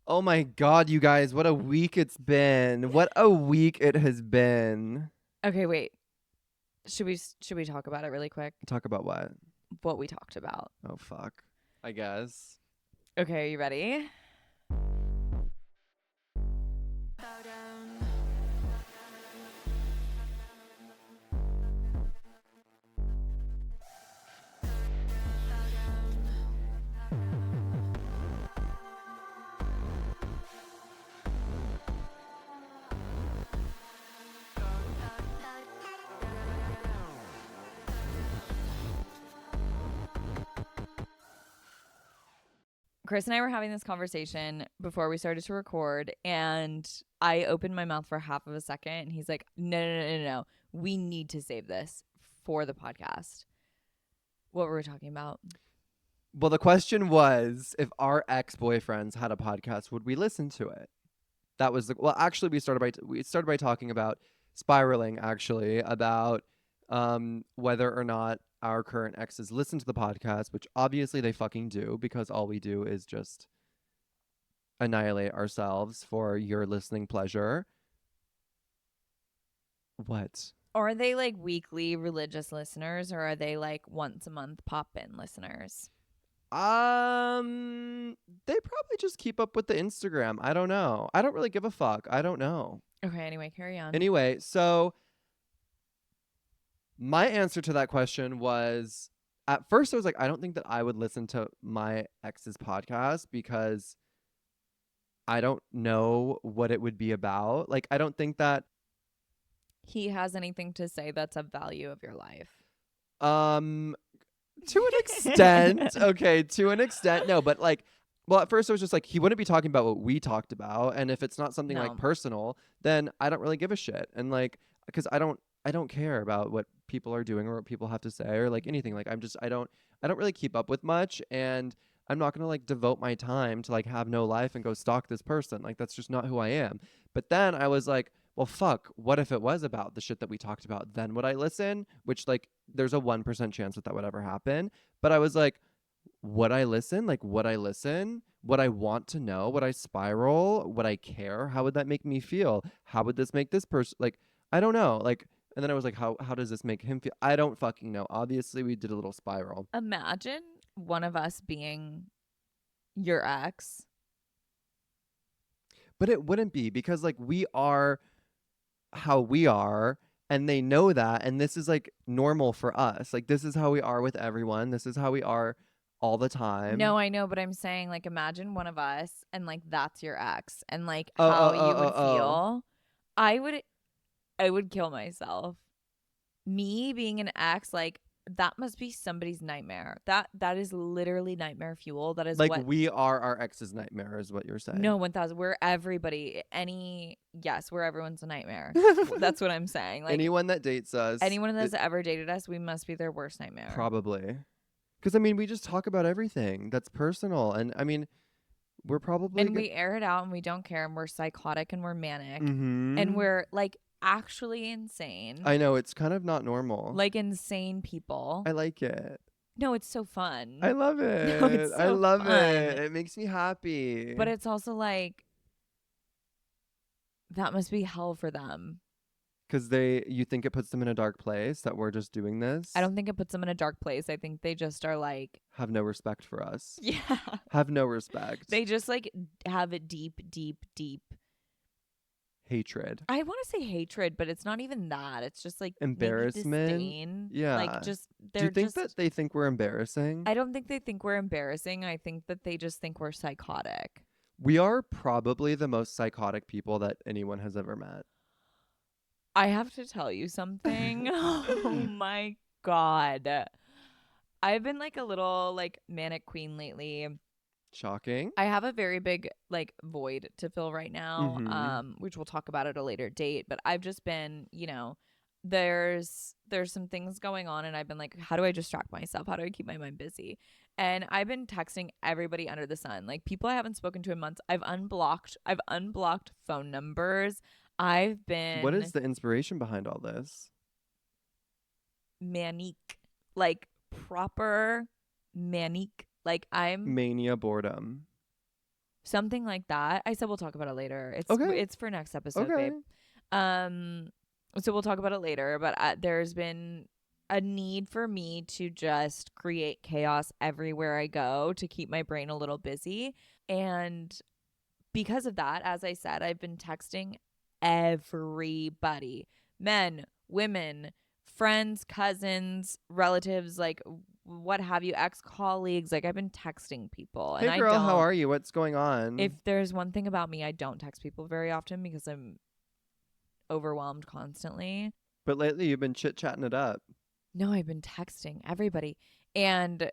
Oh my God, you guys, what a week it's been. What a week it has been. Okay, wait. Should we talk about it really quick? Talk about what? What we talked about. Oh, fuck. I guess. Okay, are you ready? Chris and I were having this conversation before we started to record, and I opened my mouth for half of a second, and he's like, "No, no, no, no, no. We need to save this for the podcast." What were we talking about? Well, the question was if our ex-boyfriends had a podcast, would we listen to it? That was the well, actually we started by talking about spiraling actually about whether or not our current exes listen to the podcast, which obviously they fucking do because all we do is just annihilate ourselves for your listening pleasure. What? Are they like weekly religious listeners, or are they like once a month pop in listeners? They probably just keep up with the Instagram. I don't know. I don't really give a fuck. I don't know. Okay, anyway, carry on. Anyway, so my answer to that question was at first I was like, I don't think that I would listen to my ex's podcast because I don't know what it would be about. Like, I don't think that He has anything to say that's of value of your life. um to an extent, okay, to an extent, no, but like, well, at first I was just like, he wouldn't be talking about what we talked about, and if it's not something like No. personal, then I don't really give a shit, and like, because I don't care about what people are doing or what people have to say or like anything. Like, I don't really keep up with much, and I'm not gonna like devote my time to like have no life and go stalk this person. Like, that's just not who I am. But then I was like, well, fuck, what if it was about the shit that we talked about? Then would I listen? Which, like, there's a 1% chance that would ever happen. But I was like, would I listen? Like, would I listen? Would I want to know? Would I spiral? Would I care? How would that make me feel? How would this make this person, like, I don't know. Like, and then I was like, how does this make him feel? I don't fucking know. Obviously, we did a little spiral. Imagine one of us being your ex. But it wouldn't be because, like, we are how we are and they know that, and this is like normal for us. Like, this is how we are with everyone. This is how we are all the time. No, I know, but I'm saying like imagine one of us and like that's your ex and like Oh, how oh, oh, you would oh, oh. feel. I would I would kill myself. Me being an ex, like that must be somebody's nightmare. That is literally nightmare fuel. That is Like, what. we are our ex's nightmare is what you're saying. No, 1,000. We're everybody. Yes, we're everyone's a nightmare. That's what I'm saying. Like Anyone that dates us, anyone that's ever dated us, we must be their worst nightmare. probably. Because, I mean, we just talk about everything that's personal. And, I mean, we're probably And we air it out and we don't care and we're psychotic and we're manic and Mm-hmm. we're like actually insane. I know, it's kind of not normal. Like insane people. I like it. No, it's so I fun. love No, it. it's I so love it. fun. It makes me happy. But it's also like that must be hell for them. Because you think it puts them in a dark place that we're just doing this? I don't think it puts them in a dark place. I think they just are like, Have no respect for us. yeah. Have no respect. They just like have a deep, deep, deep. Hatred. I want to say hatred, but it's not even that. It's just like maybe Embarrassment. disdain. Like Yeah. just Do you they're think just. that they think we're embarrassing? I don't think they think we're embarrassing. I think that they just think we're psychotic. We are probably the most psychotic people that anyone has ever met. I have to tell you something. Oh my God. I've been like a little like manic queen lately. Shocking. I have a very big like void to fill right now, Mm-hmm. which we'll talk about at a later date. But I've just been, there's some things going on, and I've been like, how do I distract myself? How do I keep my mind busy? And I've been texting everybody under the sun, like people I haven't spoken to in months. I've unblocked phone numbers. I've What been is the inspiration behind all this? manic, like proper manic. Like I'm Mania boredom. Something like that. I said we'll talk about it later. Okay. It's for next episode, Okay. babe. So we'll talk about it later, but there's been a need for me to just create chaos everywhere I go to keep my brain a little busy. And because of that, as I said, I've been texting everybody, men, women, friends, cousins, relatives, like what have you, ex-colleagues. Like I've been texting people, and Hey I girl, how don't. are you? What's going If on? there's one thing about me, I don't text people very often because I'm overwhelmed constantly. But lately you've been chit-chatting it up. No, I've been texting everybody. And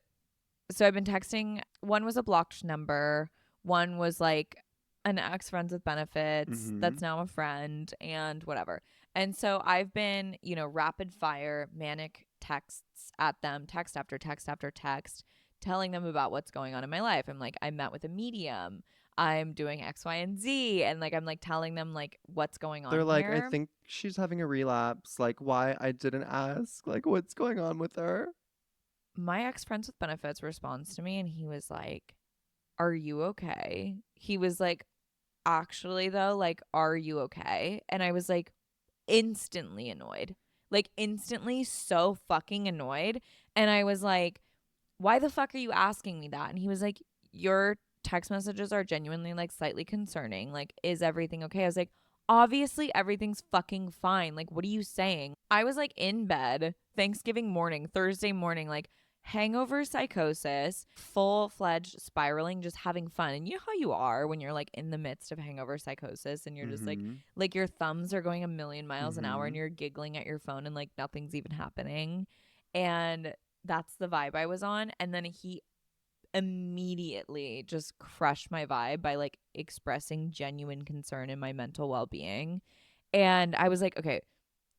so I've been texting. One was a blocked number. One was like an ex friends with benefits Mm-hmm. that's now a friend and whatever. And so I've been, rapid fire manic texts at them, text after text after text, telling them about what's going on in my life. I'm like, I met with a medium. I'm doing X, Y, and Z. And like, I'm like telling them like what's going on They're like, I here. think she's having a relapse. Like, why I didn't ask? Like, what's going on with her? My ex friends with benefits responds to me and he was like, are you okay? He was like, actually, though, like, are you okay? And I was like, instantly annoyed. Like, instantly so fucking annoyed. And I was like, why the fuck are you asking me that? And he was like, your text messages are genuinely like slightly concerning. Like, is everything okay? I was like, obviously everything's fucking fine. Like, what are you saying? I was like in bed Thanksgiving morning, Thursday morning, like hangover psychosis, full-fledged spiraling, just having fun. And you know how you are when you're like in the midst of hangover psychosis and you're just Mm-hmm. like your thumbs are going a million miles an hour Mm-hmm. and you're giggling at your phone and like nothing's even happening. And that's the vibe I was on. And then he immediately just crushed my vibe by like expressing genuine concern in my mental well-being. And I was like, okay,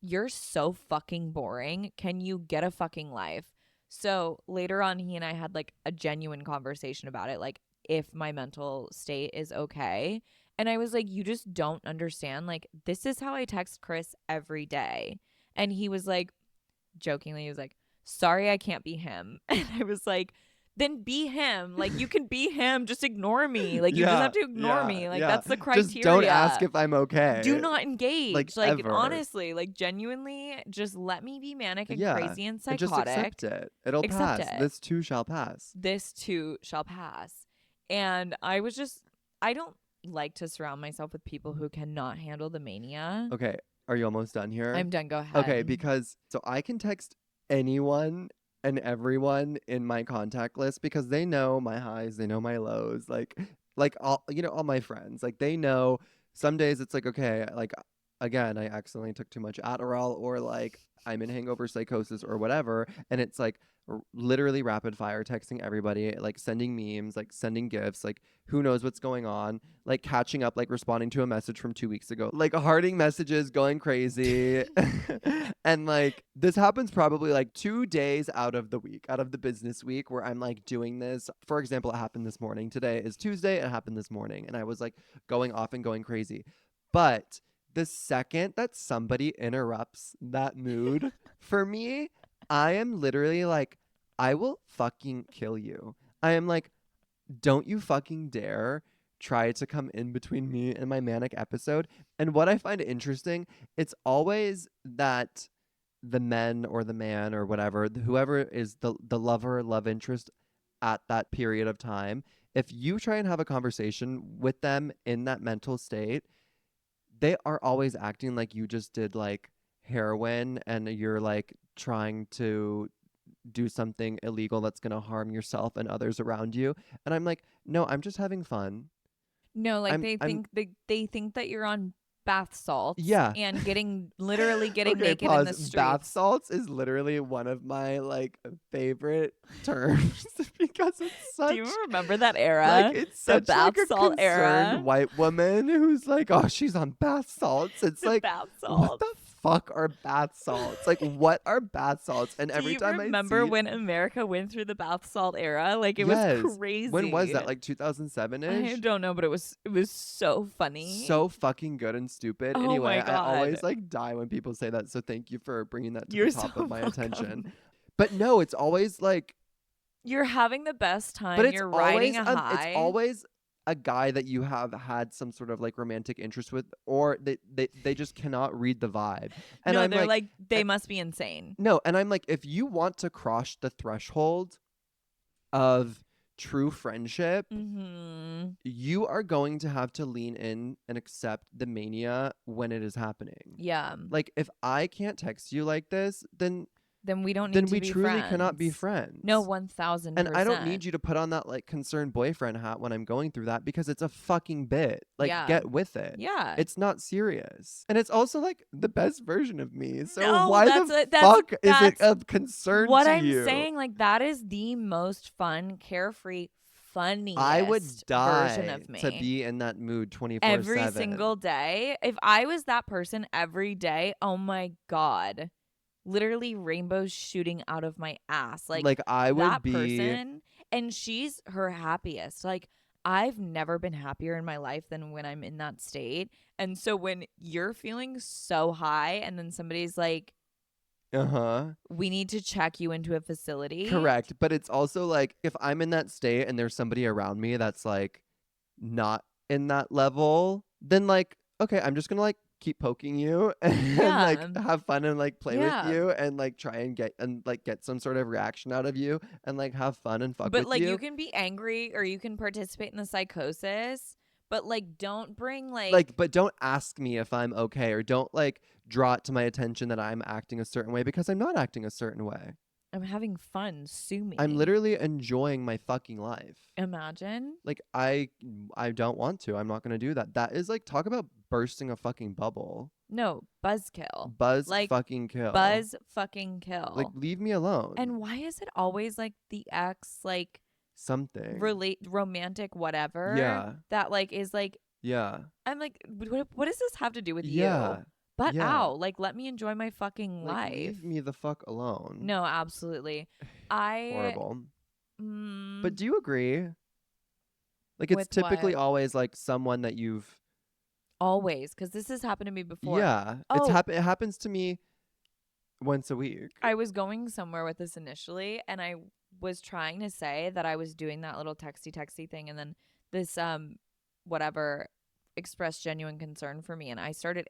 you're so fucking boring. Can you get a fucking life? So later on, he and I had like a genuine conversation about it, like if my mental state is okay. And I was like, you just don't understand. Like, this is how I text Chris every day. And he was like, jokingly, he was like, sorry, I can't be him. And I was like, then be him. Like, you can be him. Just ignore me. Like, you just Yeah, have to ignore yeah, me. Like, yeah. that's the Just don't ask criteria. if I'm Do okay. not Like, engage. Like, ever. honestly, like, genuinely, just let me be manic and Yeah. crazy and And just psychotic. accept it. It'll Accept pass. it. This too shall pass. This too shall pass. And I don't like to surround myself with people who cannot handle the mania. Okay. Are you almost done here? I'm done. Go Okay, ahead. because so I can text anyone and everyone in my contact list because they know my highs, they know my lows, like all all my friends. Like they know some days it's like okay, like again, I accidentally took too much Adderall or like I'm in hangover psychosis or whatever, and it's like literally rapid fire texting everybody, like sending memes, like sending gifts, like who knows what's going on, like catching up, like responding to a message from 2 weeks ago, like hearting messages, going crazy. And like this happens probably like 2 days out of the week, out of the business week where I'm like doing this. For example, it happened this morning. Today is Tuesday. It happened this morning. And I was like going off and going crazy. But the second that somebody interrupts that mood for me, I am literally like, I will fucking kill you. I am like, don't you fucking dare try to come in between me and my manic episode. And what I find interesting, it's always that the men or the man or whatever, whoever is the lover, love interest at that period of time, if you try and have a conversation with them in that mental state, they are always acting like you just did like heroin and you're like trying to do something illegal that's going to harm yourself and others around you. And I'm like, no, I'm just having fun. No, like I'm they think that you're on bath salts Yeah. and literally getting Okay, naked in the pause. Bath streets. salts is literally one of my like favorite terms because it's Do such you remember that like era? it's The such bath like a salt concerned era. white woman who's like, oh, she's on bath salts. It's The like, bath what salts. the fuck are bath salts? Like, what are bath salts? And Do every you time I remember see, when America went through the bath salt era? Like it was yes, when was crazy. that? Like 2007 I ish. don't know, but it was so funny. So fucking good and stupid. Oh Anyway, my I god. always like die when people say that. So thank you for bringing that to the You're so top of my attention. welcome. But no, it's always like, You're having the best but time. it's You're riding always, a it's high. always a guy that you have had some sort of like romantic interest with, or they just cannot read the vibe. And No, I'm they're like, like, they must be insane. no, and I'm like, if you want to cross the threshold of true friendship, Mm-hmm. you are going to have to lean in and accept the mania when it is happening. Yeah. Like, if I can't text you like this, Then we don't need then to we be truly cannot be friends. No, friends. 1000%. And I don't need you to put on that like concerned boyfriend hat when I'm going through that, because it's a fucking bit. Like, Yeah. get with it. Yeah. It's not serious. And it's also like the best version of me. So No, why that's the that's fuck is it that's of concern what to I'm you? saying. Like, that is the most fun, carefree, I would funniest version die of me. to be in that mood 24/7. Every single day. If I was that person every day, oh my God. Literally rainbows shooting out of my ass. Like I would that be person, and she's her happiest. Like, I've never been happier in my life than when I'm in that state. And so when you're feeling so high and then somebody's like, we need to check you into a facility. correct. But it's also like, if I'm in that state and there's somebody around me that's like not in that level, then like, okay, I'm just gonna like keep poking you and like Yeah. have fun and like play with Yeah. you and like try and get some sort of reaction out of you and like have fun and fuck But with like, you. you can be angry or you can participate in the psychosis, but like, don't bring But don't ask me if I'm okay, or don't like draw it to my attention that I'm acting a certain way, because I'm not acting a certain way. I'm having fun. Sue me. I'm literally enjoying my fucking life. Imagine. Like, I don't want to. I'm not going to do that. That is like, talk about bursting a fucking bubble. No, buzzkill. Buzz Like, fucking kill. buzz fucking kill. Like, leave me alone. And why is it always like the ex, like something romantic whatever? Yeah. That like is like, Yeah. I'm like, what does this have to do with Yeah. you? But Yeah. ow, like, let me enjoy my fucking Like, life. leave me the fuck alone. No, absolutely. Horrible. But do you agree? Like, it's With typically what? always like someone that you've Always, because this has happened to me before. Yeah. Oh. It happens to me once a week. I was going somewhere with this initially, and I was trying to say that I was doing that little texty thing, and then this whatever expressed genuine concern for me, and I started.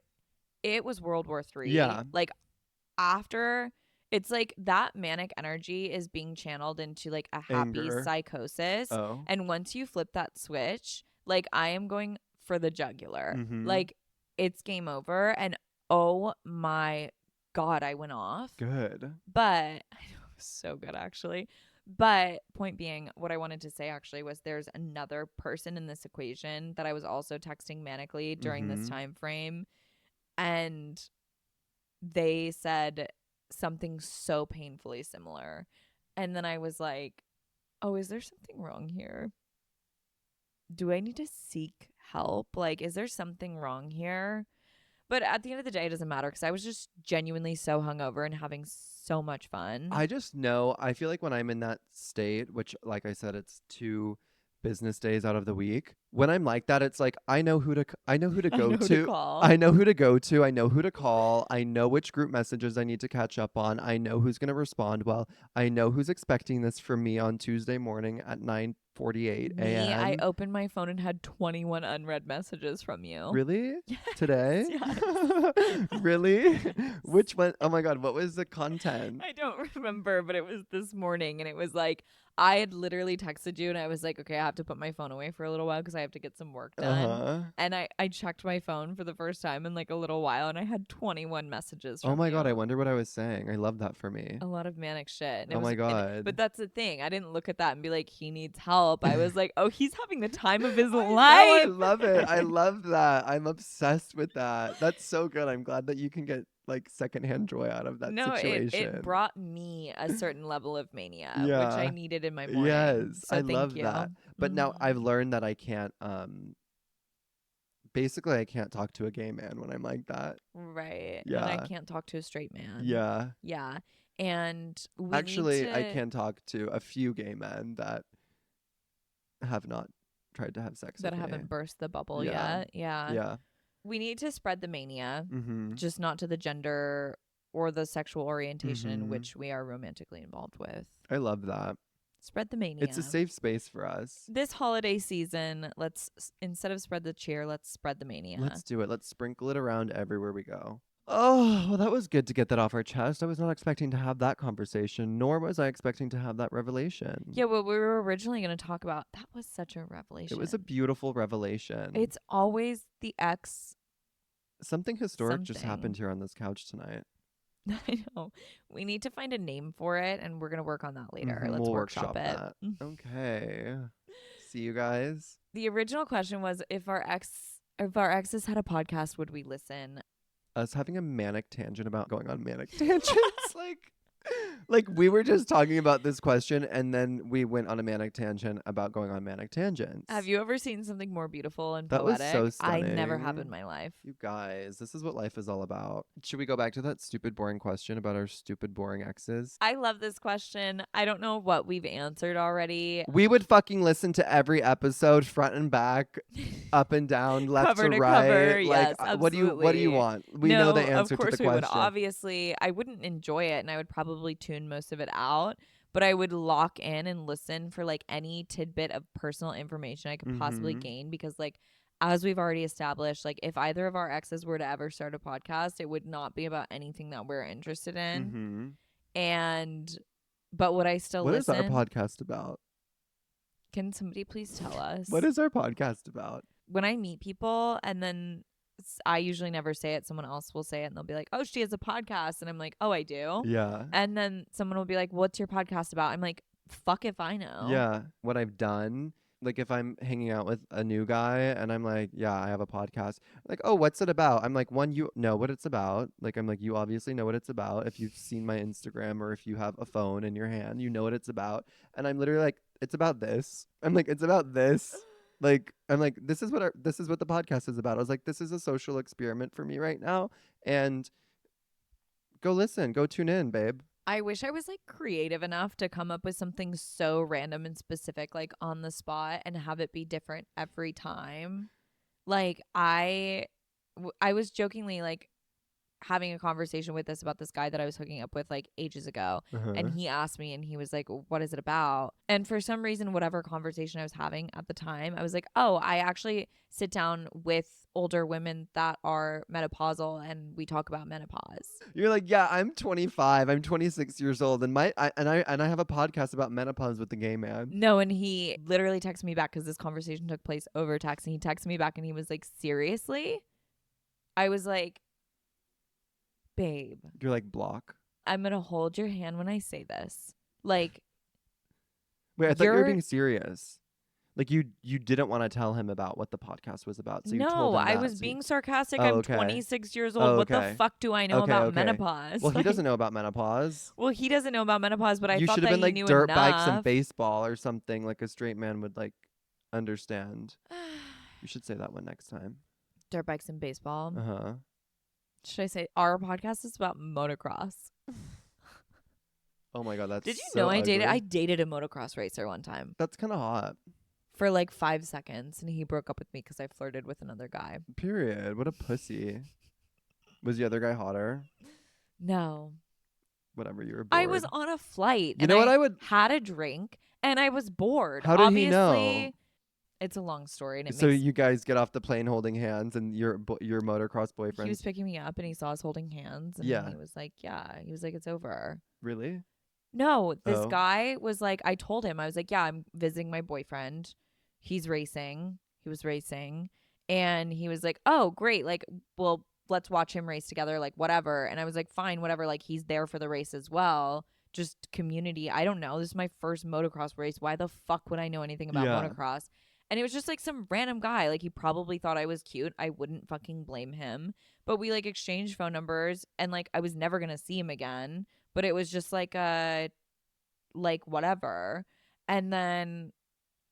It was World War III. Yeah. Like, after, it's like that manic energy is being channeled into like a happy Anger. psychosis, Oh. and once you flip that switch, like, I am going for the jugular. Mhm. Like, it's game over, and oh my God, I went off. Good. But I know, it was so good, actually. But point being, what I wanted to say actually was, there's another person in this equation that I was also texting manically during this time frame, and they said something so painfully similar. And then I was like, oh, is there something wrong here? Do I need to seek help? Like, is there something wrong here? But at the end of the day, it doesn't matter, because I was just genuinely so hungover and having so much fun. I just know, I feel like when I'm in that state, which, like I said, it's 2 business days out of the week. When I'm like that, it's like, I know who to go to. I know who to call. I know who to go to. I know who to call. I know which group messages I need to catch up on. I know who's going to respond well. I know who's expecting this from me on Tuesday morning at 9:48 a.m. Me, I opened my phone and had 21 unread messages from you. Really? Yes, Today? yes. Really? Which one? Oh my God, what was the content? I don't remember, but it was this morning, and it was like, I had literally texted you, and I was like, okay, I have to put my phone away for a little while because I have to get some work done. And I checked my phone for the first time in like a little while, and I had 21 messages from Oh my God, you. I wonder what I was saying. I love that for me. A lot of manic shit. And Oh my God. But that's the thing. I didn't look at that and be like, he needs help. I was like, oh, he's having the time of his life. I love it. I love that. I'm obsessed with that. That's so good. I'm glad that you can get like secondhand joy out of that situation. It brought me a certain level of mania, Yeah. which I needed in my morning. Yes, So I thank love you. that. But now I've learned that I can't basically I can't talk to a gay man when I'm like that. Right. Yeah. And I can't talk to a straight man. Yeah. Yeah. And Actually, I can talk to a few gay men that have not tried to have sex that with haven't me. burst the bubble Yeah. yet. Yeah. Yeah. We need to spread the mania, Mm-hmm. just not to the gender or the sexual orientation in Mhm. which we are romantically involved with. I love that. Spread the mania. It's a safe space for us. This holiday season, let's, instead of spread the cheer, let's spread the mania. Let's do it. Let's sprinkle it around everywhere we go. Oh, well, that was good to get that off our chest. I was not expecting to have that conversation, nor was I expecting to have that revelation. Yeah, what we were originally going to talk about, that was such a revelation. It was a beautiful revelation. It's always the ex. Something historic just something. happened here on this couch tonight. I know. We need to find a name for it, and we're going to work on that later. Let's We'll workshop it. that. Okay. See you guys. The original question was if our exes had a podcast, would we listen? Us having a manic tangent about going on manic tangents. Like we were just talking about this question and then we went on a manic tangent about going on manic tangents. Have you ever seen something more beautiful and That was poetic? so I stunning. never have in my life. You guys, this is what life is all about. Should we go back to that stupid, boring question about our stupid, boring exes? I love this question. I don't know what we've answered already. We would fucking listen to every episode front and back, up and down, left Cover to to right. cover, Like, yes, what do you want? We know the answer of course to the we would. question. Obviously, I wouldn't enjoy it, and I would probably tune most of it out. But I would lock in and listen for like any tidbit of personal information I could possibly gain, because like, as we've already established, like if either of our exes were to ever start a podcast, it would not be about anything that we're interested in. But would I still listen? What is our podcast about? Can somebody please tell us? What is our podcast about? When I meet people and then I usually never say it, someone else will say it and they'll be like, oh, she has a podcast. And I'm like, oh, I do. Yeah. And then someone will be like, what's your podcast about? I'm like, fuck if I know. Yeah. What I've done, like if I'm hanging out with a new guy and I'm like, yeah, I have a podcast. Like, oh, what's it about? I'm like, one, you know what it's about. Like, I'm like, you obviously know what it's about. If you've seen my Instagram or if you have a phone in your hand, you know what it's about. And I'm literally like, it's about this. I'm like, it's about this. Like, I'm like, this is what the podcast is about. I was like, this is a social experiment for me right now. And go listen, go tune in, babe. I wish I was like creative enough to come up with something so random and specific, like on the spot, and have it be different every time. Like I was jokingly like having a conversation with about this guy that I was hooking up with like ages ago. And he asked me and he was like, what is it about? And for some reason, whatever conversation I was having at the time, I was like, oh, I actually sit down with older women that are menopausal and we talk about menopause. You're like, yeah, I'm 25, I'm 26 years old, and I have a podcast about menopause with the gay man. No, and he literally texted me back because this conversation took place over text, and he texted me back and he was like, seriously? I was like, babe, you're like, block. I'm gonna hold your hand when I say this. Like, wait, I thought you were being serious. Like you didn't want to tell him about what the podcast was about. So you told him I was being sarcastic. I'm 26 years old. Oh, What the fuck do I know about menopause? Well, he doesn't know about menopause. Well, he doesn't know about menopause, but I you thought should have that been like knew dirt enough. bikes and baseball or something like a straight man would like understand. You should say that one next time. Dirt bikes and baseball. Uh-huh. Should I say our podcast is about motocross? Oh my god, that's Did you so know I ugly. dated a motocross racer one time That's kind of hot. for like 5 seconds, and he broke up with me because I flirted with another guy. Period. What a pussy. Was the other guy hotter? No. Whatever, you were bored. I was on a flight. You know what I would had a drink and I was bored. How did Obviously, he know? It's a long story, and So you guys get off the plane holding hands, and your motocross boyfriend. He was picking me up, and he saw us holding hands, and he was like, "Yeah." He was like, "It's over." Really? No, this guy was like, I told him, I was like, "Yeah, I'm visiting my boyfriend. He's racing. He was racing," and he was like, "Oh, great! Like, well, let's watch him race together. Like, whatever." And I was like, "Fine, whatever. Like, he's there for the race as well." Just community. I don't know. This is my first motocross race. Why the fuck would I know anything about motocross? And it was just like some random guy. Like, he probably thought I was cute. I wouldn't fucking blame him. But we like exchanged phone numbers, and like I was never gonna see him again. But it was just like whatever. And then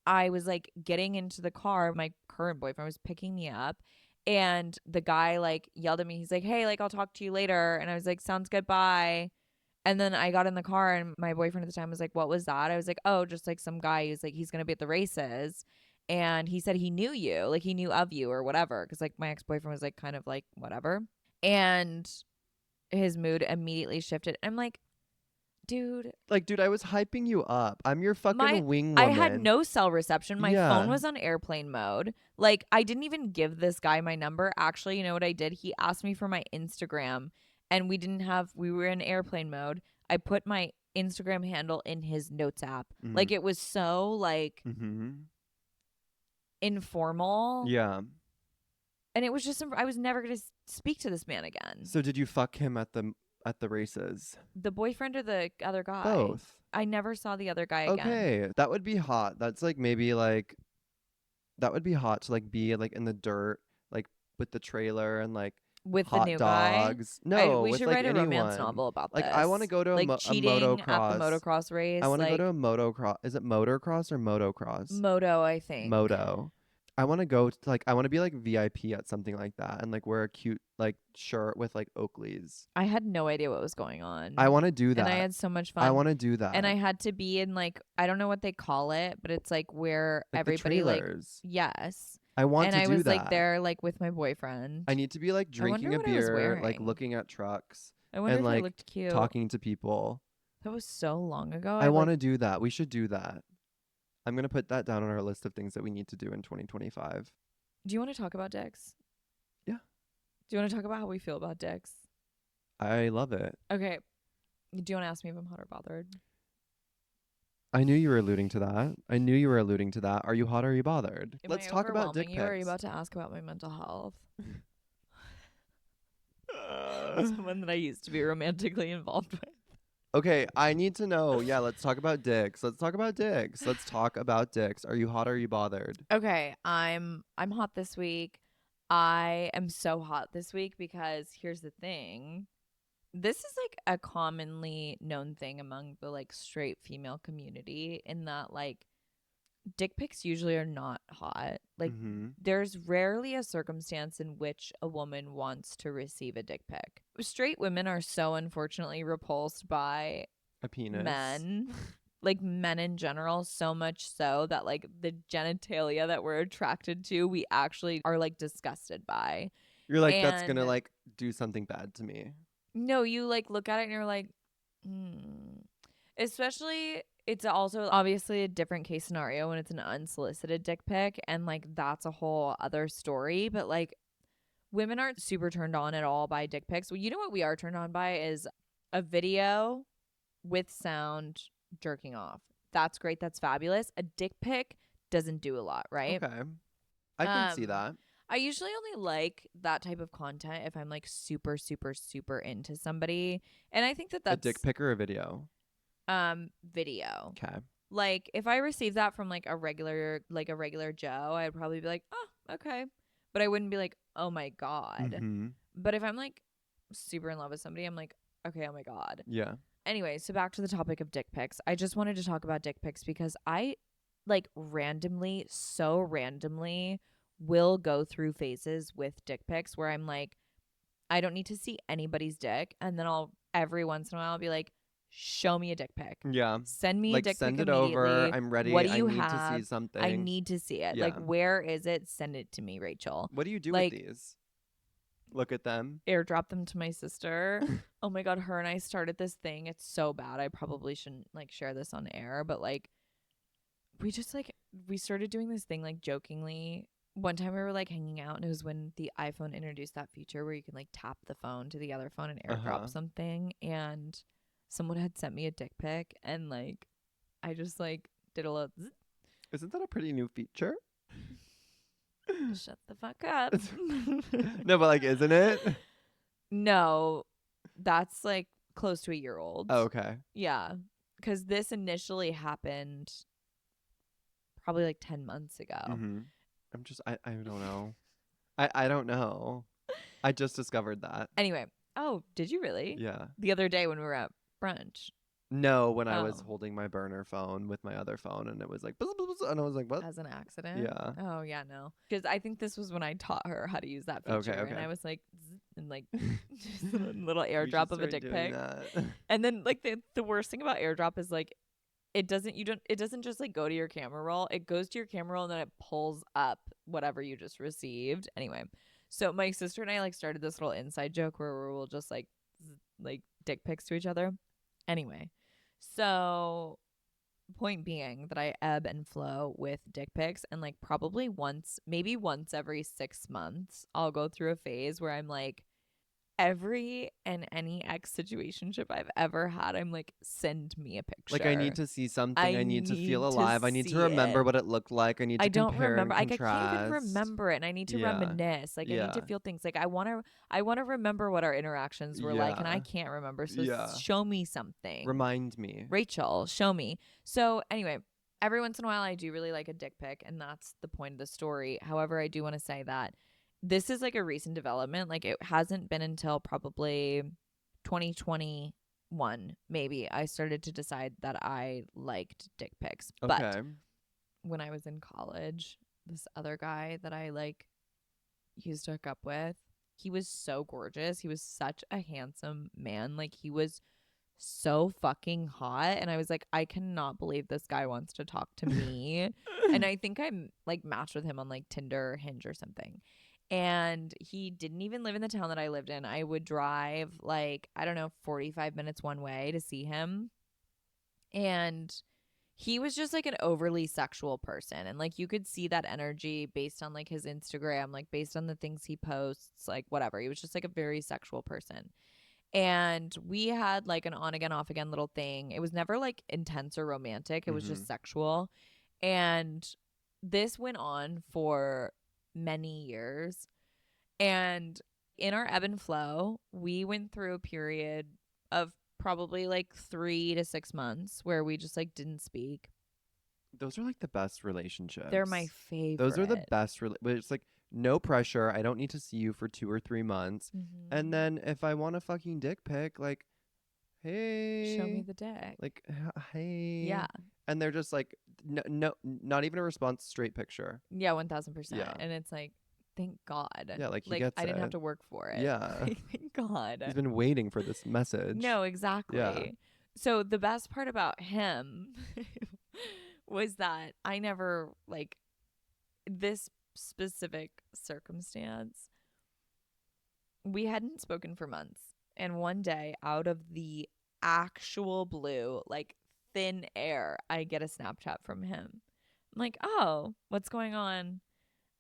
I was like getting into the car. My current boyfriend was picking me up, and the guy like yelled at me. He's like, "Hey, like I'll talk to you later." And I was like, "Sounds good, bye." And then I got in the car, and my boyfriend at the time was like, "What was that?" I was like, "Oh, just like some guy who's like, he's gonna be at the races." And he said he knew you, like he knew of you or whatever. Cause like my ex-boyfriend was like kind of like whatever. And his mood immediately shifted. I'm like, Dude, Like, dude, I was hyping you up. I'm your fucking wing I had woman. no cell reception. My phone Yeah. was on airplane mode. Like, I didn't even give this guy my number. Actually, you know what I did? He asked me for my Instagram, and we were in airplane mode. I put my Instagram handle in his notes app. Mm. Like, it was so like Mm-hmm. informal. Yeah. And it was just, I was never going to speak to this man again. So did you fuck him at the races? The boyfriend or the other guy? Both. I never saw the other guy again. Okay, that would be hot. That's like maybe like that would be hot to like be like in the dirt, like with the trailer and like With the hot new guy? dogs. No, We with should like writ a romance anyone. novel about Like this. I want to go to like a cheating at the motocross. motocross race. I want to go like to a motocross. Is it motocross or motocross? Moto, I think. Moto. I want to go to like I want to be like VIP at something like that and like wear a cute like shirt with like Oakleys. I had no idea what was going on. I want to do that. And I had so much fun. I want to do that. And I had to be in like, I don't know what they call it, but it's like where like everybody the like, trailers. yes. I want and to I do was that. like there like with my boyfriend. I need to be like drinking a what I was beer, like wearing. looking at trucks I wonder and if I like looked cute. talking to people. That was so long ago. I want to do that. We should do that. I'm going to put that down on our list of things that we need to do in 2025. Do you want to talk about dicks? Yeah. Do you want to talk about how we feel about dicks? I love it. Okay. Do you want to ask me if I'm hot or bothered? I knew you were alluding to that. Are you hot or are you bothered? Am Let's I talk about dick overwhelming you, or are you pics. about to ask about my mental health? Someone that I used to be romantically involved with. Okay, I need to know. Yeah, let's talk about dicks. Let's talk about dicks. Are you hot or are you bothered? Okay, I'm hot this week. I am so hot this week because here's the thing. This is like a commonly known thing among the like straight female community in that like dick pics usually are not hot. Like there's rarely a circumstance in which a woman wants to receive a dick pic. Straight women are so unfortunately repulsed by a penis. Men. Like men in general, so much so that like the genitalia that we're attracted to, we actually are like disgusted by. You're like, that's gonna like do something bad to me. No, you like look at it and you're like, Especially, it's also obviously a different case scenario when it's an unsolicited dick pic, and like that's a whole other story. But like, women aren't super turned on at all by dick pics. Well, you know what we are turned on by is a video with sound jerking off. That's great. That's fabulous. A dick pic doesn't do a lot, right? Okay, I can see that. I usually only like that type of content if I'm like super, super, super into somebody, and I think that that's a dick pic or a video. Video. Okay. Like if I received that from like a regular Joe, I'd probably be like, oh, okay, but I wouldn't be like, oh my god. But if I'm like super in love with somebody, I'm like, okay, oh my god. Yeah. Anyway, so back to the topic of dick pics. I just wanted to talk about dick pics because I like so randomly will go through phases with dick pics where I'm like, I don't need to see anybody's dick, and then I'll every once in a while I'll be like, show me a dick pic. Yeah. Send me like, a dick send pic it immediately. over. I'm ready. What do you I need have? to see something. I need to see it. Yeah. Like, where is it? Send it to me, Rachel. What do you do like, with these? Look at them. Airdrop them to my sister. Oh my god, her and I started this thing. It's so bad. I probably shouldn't like share this on air, but like we started doing this thing like jokingly. One time we were like hanging out, and it was when the iPhone introduced that feature where you can like tap the phone to the other phone and airdrop something, and someone had sent me a dick pic, and like I just like did a little zzz. Isn't that a pretty new feature? Shut the fuck up. No, but like, isn't it? No, that's like close to a year old. Oh, okay. Yeah, because this initially happened probably like 10 months ago. I don't know. I don't know. I just discovered that. Anyway. Oh, did you really? Yeah. The other day when we were at brunch. No, when I was holding my burner phone with my other phone, and it was like, and I was like, what? As an accident? Yeah. Oh, yeah, no. Because I think this was when I taught her how to use that feature. Okay. And I was like, zzz, and like, just a little airdrop of a dick pic. That. And then like the worst thing about airdrop is like, it doesn't just like go to your camera roll. It goes to your camera roll and then it pulls up whatever you just received. Anyway, so my sister and I like started this little inside joke where we'll just like dick pics to each other. Anyway, So, point being that I ebb and flow with dick pics, and like probably once, maybe once every 6 months, I'll go through a phase where I'm like, every and any ex situationship I've ever had, I'm like, send me a Like, I need picture. to see something. I I need to feel need to alive. I need to see remember it. what it looked like. I need I to don't compare and remember. Like, I can't even contrast. remember it, and I need to Yeah. reminisce. Like, I need to Yeah. feel things. Like, I want to remember what our interactions were like, and I Yeah. can't remember. So Yeah. show me something. Remind me. Rachel, show me. So anyway, every once in a while I do really like a dick pic, and that's the point of the story. However, I do want to say that this is like a recent development. Like, it hasn't been until probably 2021 maybe I started to decide that I liked dick pics. But Okay. when I was in college, this other guy that I like used to hook up with, he was so gorgeous. He was such a handsome man. Like, he was so fucking hot, and I was like, I cannot believe this guy wants to talk to me. And I think I'm like matched with him on like Tinder or Hinge or something. And he didn't even live in the town that I lived in. I would drive like, I don't know, 45 minutes one way to see him. And he was just like an overly sexual person, and like you could see that energy based on like his Instagram, like based on the things he posts, like whatever. He was just like a very sexual person. And we had like an on again, off again little thing. It was never like intense or romantic. It was Mm-hmm. just sexual. And this went on for many years. And in our ebb and flow, we went through a period of probably like 3 to 6 months where we just like didn't speak. Those are like the best They're my relationships. Those are the favorite. best. It's like no pressure. I don't need to see you for 2 or 3 months. And Mm-hmm. then if I want a fucking dick pic, like, Show me hey, the dick. like, hey. Yeah. And they're just like, no, no, not even a response, straight picture. Yeah, 1000%. Yeah. And it's like, thank God. Yeah, like he Like, gets I didn't have it. to work for it. Yeah. Like, thank God. He's been waiting for this message. No, Yeah. exactly. So the best part about him was that I never, like, this specific circumstance, we hadn't spoken for months. And one day, out of the actual blue, like thin air, I get a Snapchat from him. I'm like, oh, what's going on?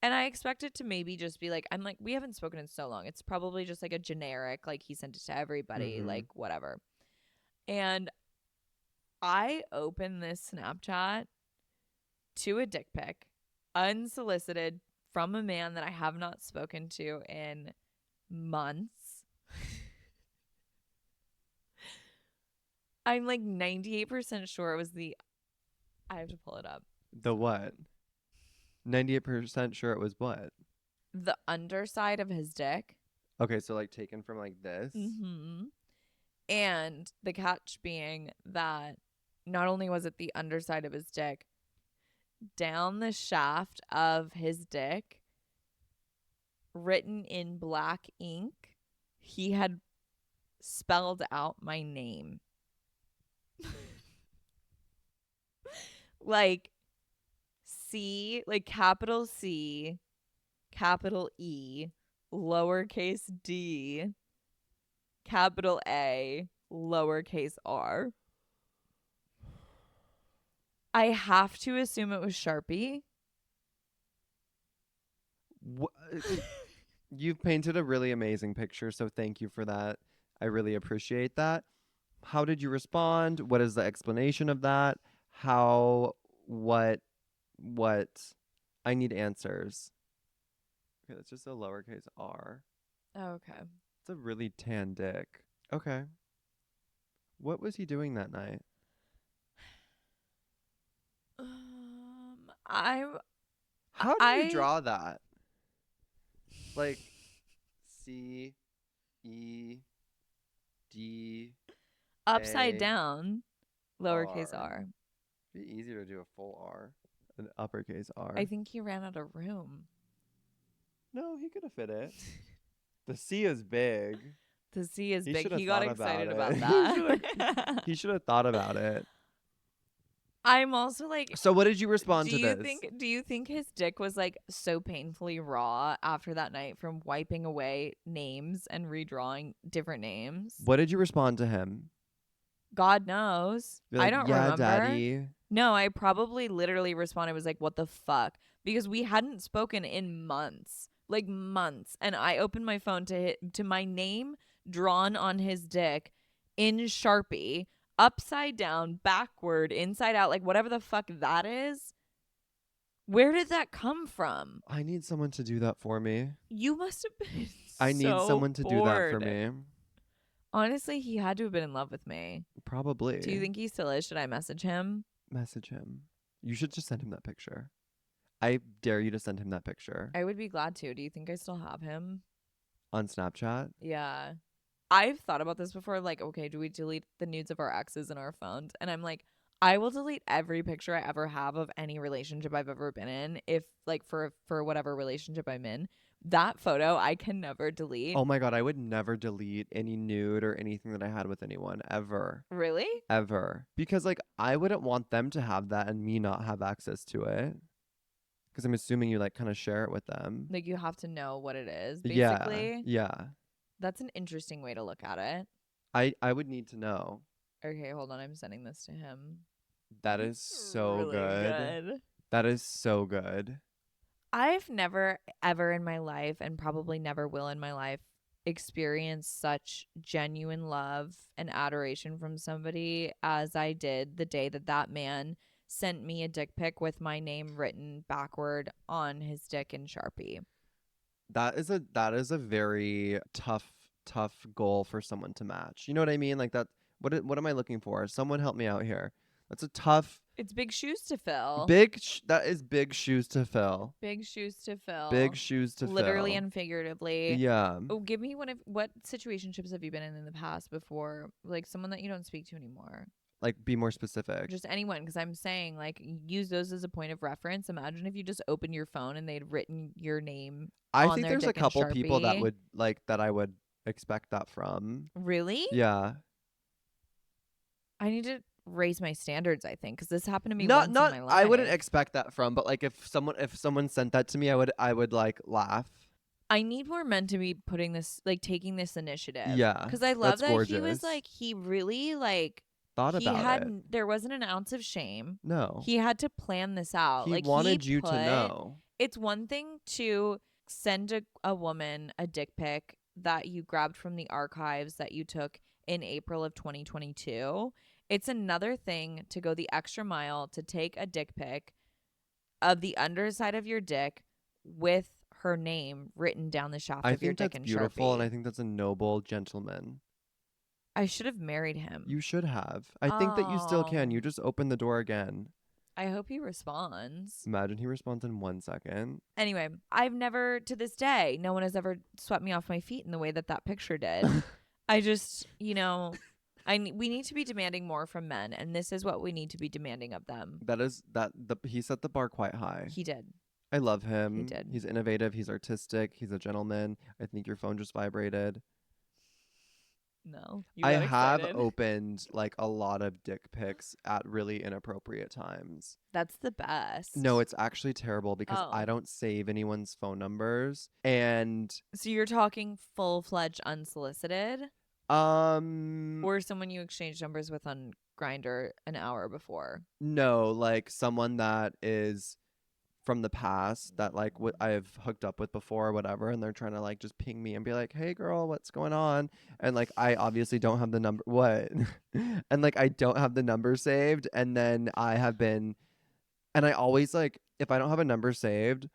And I expect it to maybe just be like, I'm like, we haven't spoken in so long. It's probably just like a generic, like he sent it to everybody, Mm-hmm. like whatever. And I open this Snapchat to a dick pic, unsolicited, from a man that I have not spoken to in months. I'm like 98% sure it was I have to pull it up. The what? 98% sure it was what? The underside of his dick. Okay, so like taken from like this. Mm-hmm. And the catch being that not only was it the underside of his dick, down the shaft of his dick, written in black ink, he had spelled out my name. Like C, like capital C, capital E, lowercase d, capital A, lowercase r. I have to assume it was Sharpie. You've painted a really amazing picture, so thank you for that. I really appreciate that. How did you respond? What is the explanation of that? How, what? I need answers. Okay, that's just a lowercase r. Okay. It's a really tan dick. Okay. What was he doing that night? I'm How do you I draw that? Like C E D upside A down, lowercase R. r. It'd be easier to do a full R, an uppercase R. I think he ran out of room. No, he could have fit it. The C is big. The C is He big. should have He got thought about excited it. about He that. he should have thought about it. I'm also like, So what did you respond to this? do you think his dick was like so painfully raw after that night from wiping away names and redrawing different names? What did you respond to him? God knows. You're I like, don't yeah, remember. daddy. No, I probably literally responded was like, what the fuck? Because we hadn't spoken in months. Like months. And I opened my phone to my name drawn on his dick in Sharpie, upside down, backward, inside out, like whatever the fuck that is. Where did that come from? I need someone to do that for me. You must have been I need so someone to do that for bored. me. Honestly, he had to have been in love with me. Do you Probably. think he still is? Should I message him? Message him. You should just send him that picture. I dare you to send him that picture I would be glad to. Do you think I still have him? on Snapchat. Yeah. I've thought about this before. Like, okay, do we delete the nudes of our exes in our phones? And I'm like, I will delete every picture I ever have of any relationship I've ever been in. If like for whatever relationship I'm in, that photo I can never delete. Oh my god, I would never delete any nude or anything that I had with anyone ever. Really? Ever. Because like I wouldn't want them to have that and me not have access to it. Because I'm assuming you like kind of share it with them. Like you have to know what it is, Yeah. basically. Yeah. That's an interesting way to look at it. I would need to know. Okay, hold on. I'm sending this to him. That is so Really good. good. That is so good. I've never ever in my life, and probably never will in my life, experienced such genuine love and adoration from somebody as I did the day that that man sent me a dick pic with my name written backward on his dick in Sharpie. That is a very tough goal for someone to match. You know what I mean? Like that what am I looking for? Someone help me out here. That's a tough It's big shoes to fill. that is big shoes to fill. Big shoes to fill. Big shoes to Literally fill. and figuratively. Yeah. Oh, give me what situationships have you been in the past before? Like someone that you don't speak to anymore. Like be more specific. Just anyone, because I'm saying like use those as a point of reference. Imagine if you just opened your phone and they'd written your name I on think their there's a dick in couple people that Sharpie. would like that I would expect that from. Really? Yeah. I need to raise my standards, I think, because this happened to me Not once in not my life. I wouldn't expect that from, but like if someone sent that to me, I would like laugh. I need more men to be putting this, like taking this initiative. Yeah. Because I love That's that gorgeous. he was like, he really like, Thought he about had, it. there wasn't an ounce of shame. No. He had to plan this out. He Like wanted you to put- know. It's one thing to send a woman a dick pic that you grabbed from the archives that you took in April of 2022. It's another thing to go the extra mile to take a dick pic of the underside of your dick with her name written down the shaft I of your think dick that's in beautiful, Sharpie. and I think that's a noble gentleman. I should have married him. You should have. I think that you still can. Oh. You just open the door again. I hope he responds. Imagine he responds in 1 second. Anyway, I've never, to this day, no one has ever swept me off my feet in the way that that picture did. I just, we need to be demanding more from men, and this is what we need to be demanding of them. He set the bar quite high. He did. I love him. He did. He's innovative. He's artistic. He's a gentleman. I think your phone just vibrated. No. I have opened like a lot of dick pics at really inappropriate times. That's the best. No, it's actually terrible because Oh. I don't save anyone's phone numbers. And So you're talking full-fledged unsolicited? Or someone you exchanged numbers with on Grindr an hour before? no, like someone that is from the past that like I've hooked up with before or whatever, and they're trying to like just ping me and be like, "Hey girl, what's going on?" And like I obviously don't have the number and like I don't have the number saved, and then I always like if I don't have a number saved,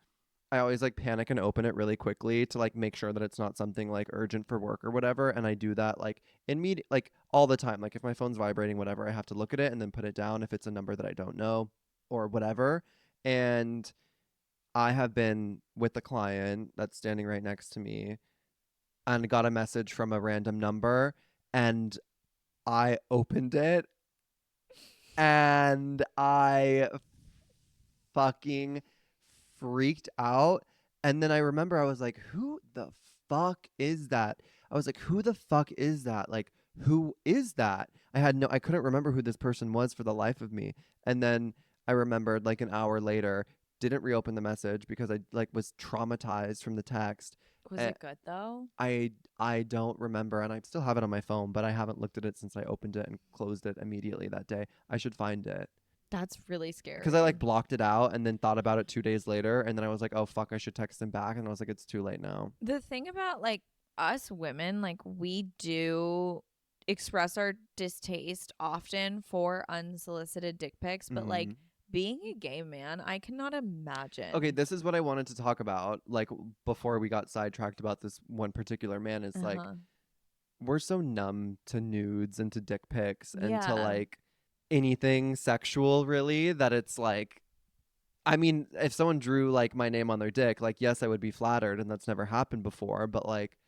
I always like panic and open it really quickly to like make sure that it's not something like urgent for work or whatever, and I do that like like all the time. Like if my phone's vibrating, whatever, I have to look at it and then put it down if it's a number that I don't know or whatever. And I have been with the client that's standing right next to me and got a message from a random number, and I opened it and I fucking freaked out. And then I remember I was like, who the fuck is that? I was like, who the fuck is that? Like, who is that? I couldn't remember who this person was for the life of me. And then I remembered like an hour later, didn't reopen the message because I like was traumatized from the text. Was it good though? I don't remember, and I still have it on my phone, but I haven't looked at it since I opened it and closed it immediately that day. I should find it That's really because I scary. like blocked it out and then thought about it 2 days later, and then I was like, oh fuck, I should text him back, and I was like, it's too late now. The thing about like us women, like we do express our distaste often for unsolicited dick pics, but Hmm. like being a gay man, I cannot Okay, imagine. this is what I wanted to talk about. Like before we got sidetracked about this one particular man, is like Uh-huh. we're so numb to nudes and to dick pics and to Yeah. like anything sexual really that it's like, I mean, if someone drew like my name on their dick, like yes, I would be flattered, and that's never happened before, but like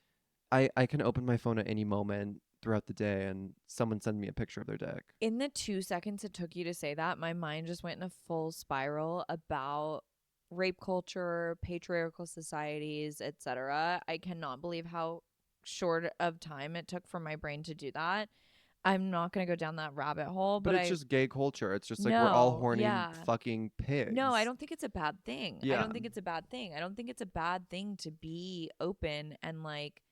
I can open my phone at any moment throughout the day and someone send me a picture of their dick. In the 2 seconds it took you to say that, my mind just went in a full spiral about rape culture, patriarchal societies, etc. I cannot believe how short of time it took for my brain to do that. I'm not going to go down that rabbit hole, But but it's I just gay culture. It's just like we're all no, horny yeah. fucking No, I pigs. don't think it's a bad thing. I Yeah. don't think it's a bad thing. I don't think it's a bad thing to be open and like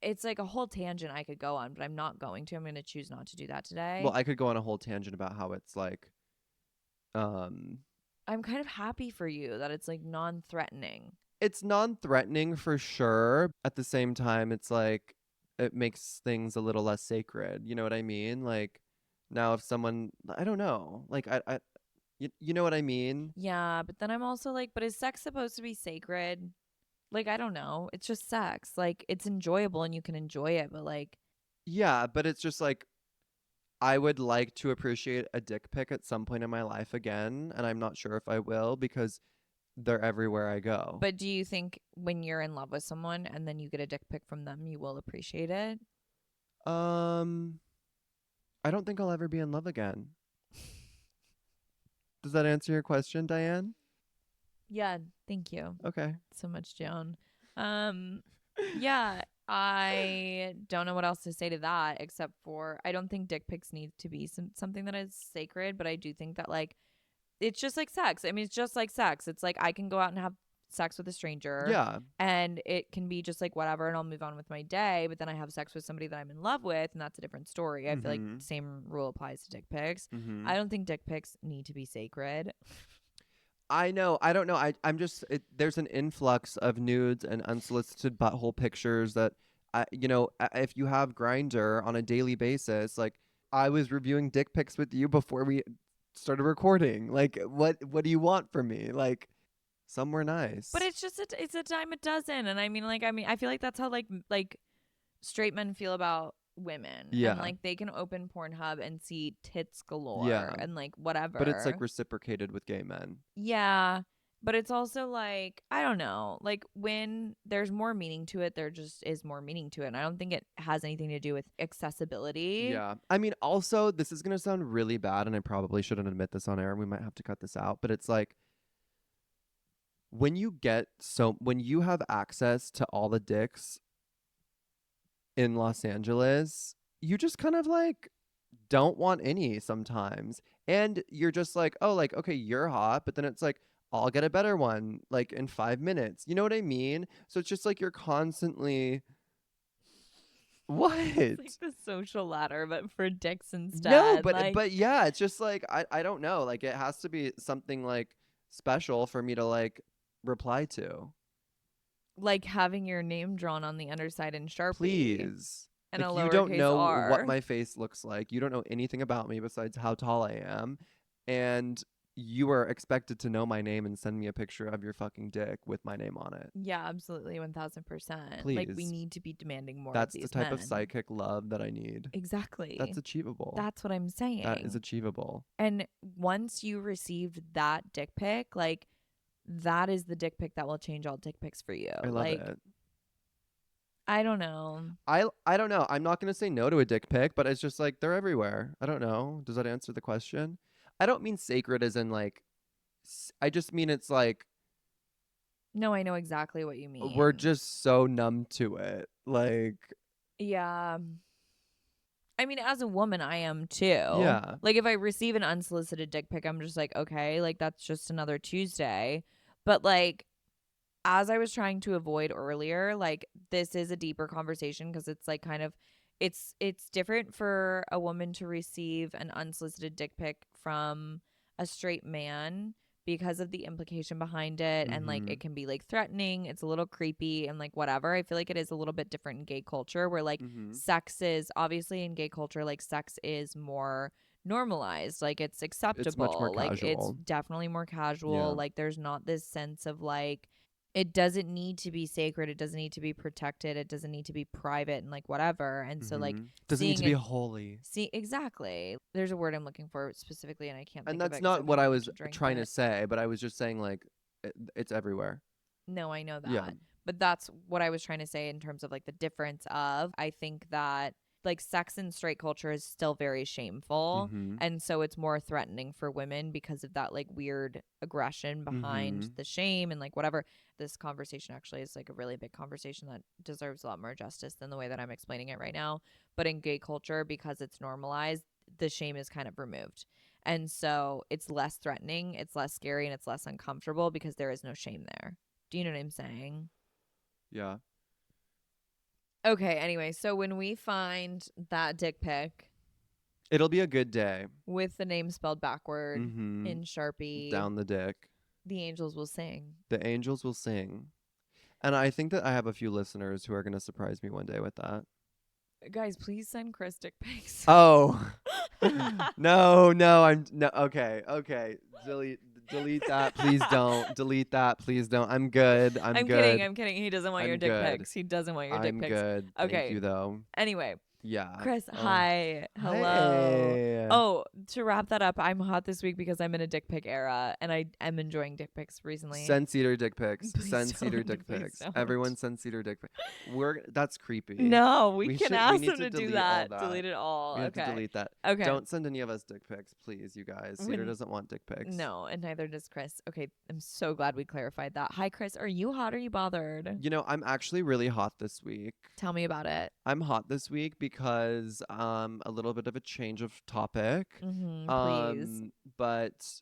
it's like a whole tangent I could go on, but I'm not going to. I'm going to choose not to do that Well, today. I could go on a whole tangent about how it's like um I'm kind of happy for you that it's like non-threatening. it's non-threatening for sure. At the same time, it's like it makes things a little less sacred. You know what I mean? Like now if someone, I don't know. Like you know what I mean? Yeah, but then I'm also like, but is sex supposed to be sacred? Like, I don't know. It's just sex. Like, it's enjoyable and you can enjoy it, but like, Yeah, but it's just like I would like to appreciate a dick pic at some point in my life again, and I'm not sure if I will because they're everywhere I go. but do you think when you're in love with someone and then you get a dick pic from them, you will appreciate it? Um, I don't think I'll ever be in love again. Does that answer your question, Diane? Yeah, thank you Okay. so much, Joan. Um, yeah, I don't know what else to say to that except for I don't think dick pics need to be something that is sacred, but I do think that like it's just like sex. I mean, it's just like sex. It's like I can go out and have sex with a stranger Yeah. and it can be just like whatever and I'll move on with my day, but then I have sex with somebody that I'm in love with and that's a different story. I feel like Mhm. same rule applies to dick pics. I Mhm. don't think dick pics need to be sacred. I know. I don't know. I'm just there's an influx of nudes and unsolicited butthole pictures that if you have Grinder on a daily basis, like I was reviewing dick pics with you before we started recording. Like what do you want from me? Like somewhere But nice. it's just it's a dime a dozen and I mean I feel like that's how like straight men feel about women and Yeah. like they can open Pornhub and see tits Yeah. galore and like But it's like whatever. reciprocated with gay men. Yeah, but it's also like I don't know, like when there's more meaning to it, there just is more meaning to it. And I don't think it has anything to do with accessibility. Yeah. I mean, also, this is going to sound really bad, and I probably shouldn't admit this on air. We might have to cut this out, but it's like when you have access to all the dicks in Los Angeles, you just kind of like don't want any sometimes. And you're just like, oh, like, okay, you're hot, but then it's like, I'll get a better one like in 5 minutes. You know what I mean? So it's just like you're constantly, It's what? like the social ladder, but for dicks No, instead. but Like yeah, it's just like I don't know. Like it has to be something like special for me to like reply to. having your name drawn on the underside in Sharpie Please. and a Like you don't lowercase know what r. my face looks like. You don't know anything about me besides how tall I am. And you are expected to know my name and send me a picture of your fucking dick with my name on it. Yeah, absolutely, 1000%. Like we Please. need to be demanding more of That's the these type of men. psychic love that I need. That's Exactly. achievable. That's what I'm That is saying. achievable. And once you received that dick pic, like that is the dick pic that will change all dick pics for you. I love Like it. I don't know. I don't know. I'm not gonna say no to a dick pic, but it's just like they're everywhere. I don't know. Does that answer the question? I don't mean sacred as in like. I just mean it's like No, I know exactly what you we're mean. just so numb to it. Like Yeah. I mean, as a woman, I am too. yeah, Like, if I receive an unsolicited dick pic, I'm just like, okay, like that's just another Tuesday. But like, as I was trying to avoid earlier, like this is a deeper conversation because it's like kind of it's different for a woman to receive an unsolicited dick pic from a straight man because of the implication behind it, and like Mm-hmm. it can be like threatening, it's a little creepy and like whatever. I feel like it is a little bit different in gay culture where like Mm-hmm. sex is obviously in gay culture, like sex is more normalized, like it's It's much more acceptable, like it's casual. definitely more casual, Yeah. like there's not this sense of like it doesn't need to be sacred, it doesn't need to be protected, it doesn't need to be private and like whatever. And so like Mm-hmm. Doesn't need seeing to a be holy. see exactly, there's a word I'm looking for specifically and I can't And think of that's it because not I'm what I having was to drink trying to it. say, but I was just saying like it's everywhere. No, I know Yeah. that. But that's what I was trying to say in terms of like the difference of I think that like sex in straight culture is still very shameful. Mm-hmm. And so it's more threatening for women because of that like weird aggression Mm-hmm. behind the shame and like whatever. This conversation actually is like a really big conversation that deserves a lot more justice than the way that I'm explaining it right now. But in gay culture, because it's normalized, the shame is kind of removed. And so it's less threatening, it's less scary, and it's less uncomfortable because there is no shame there. Do you know what I'm saying? Yeah. Okay, anyway, so when we find that dick pic It'll be a good day. with the name spelled backward Mm-hmm. in Sharpie, Down the dick. the angels will sing. The angels will sing. And I think that I have a few listeners who are going to surprise me one day with that. Guys, please send Chris dick pics. Oh. No, no, I'm no okay, okay. Delete that. Please don't. Delete that. Please don't. I'm good. I'm I'm kidding. good. I'm kidding. He doesn't want your I'm dick good. pics. He doesn't want your dick I'm pics. good. Thank Okay. you though. Anyway, Yeah. Chris, Oh. hi. Hello. Hey. Oh, to wrap that up, I'm hot this week because I'm in a dick pic era and I am enjoying dick pics recently. Send Cedar dick pics. Please Send Cedar don't. dick Please pics. don't. Everyone send Cedar dick pics. That's creepy. No, we can We ask need them to to do delete all that. that. Delete it all. We have to Okay. delete that. Okay. Don't send any of us dick pics, please, you guys. Cedar When doesn't want dick pics. no, and neither does Chris. Okay, I'm so glad we clarified that. Hi, Chris. Are you hot? Or are you bothered? You know, I'm actually really hot this week. Tell me about it. I'm hot this week because a little bit of a change of topic. Please. But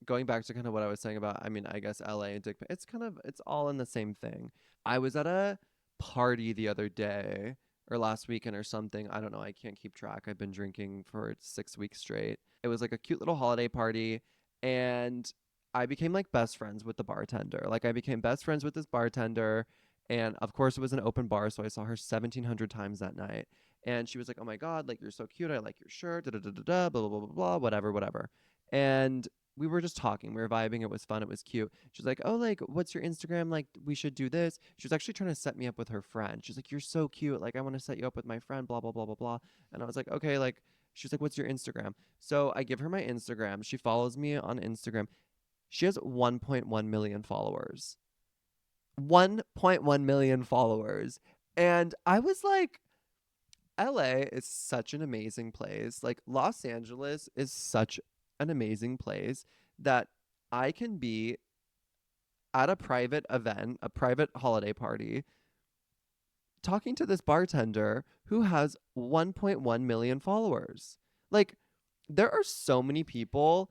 going back to kind of what I was saying about, I mean, I guess LA and dick pic, it's all in the same thing. I was at a party the other day or last weekend or something. I don't know. I can't keep track. I've been drinking for 6 weeks straight. It was like a cute little holiday party, and I became like best friends with the bartender. Like I became best friends with this bartender, and of course it was an open bar, so I saw her 1,700 times that night. And she was like, "Oh my god, like you're so cute. I like your shirt. Da da da da da. Blah blah blah blah blah. Whatever, whatever." And we were just talking. We were vibing. It was fun. It was cute. She's like, "Oh, like, what's your Instagram? Like, we should do this." She was actually trying to set me up with her friend. She's like, "You're so cute. Like, I want to set you up with my friend." Blah blah blah blah blah. And I was like, "Okay." Like, she's like, "What's your Instagram?" So I give her my Instagram. She follows me on Instagram. She has 1.1 million followers. 1.1 million followers. And I was like, LA is such an amazing place. Like Los Angeles is such an amazing place that I can be at a private event, a private holiday party, talking to this bartender who has 1.1 million followers. Like there are so many people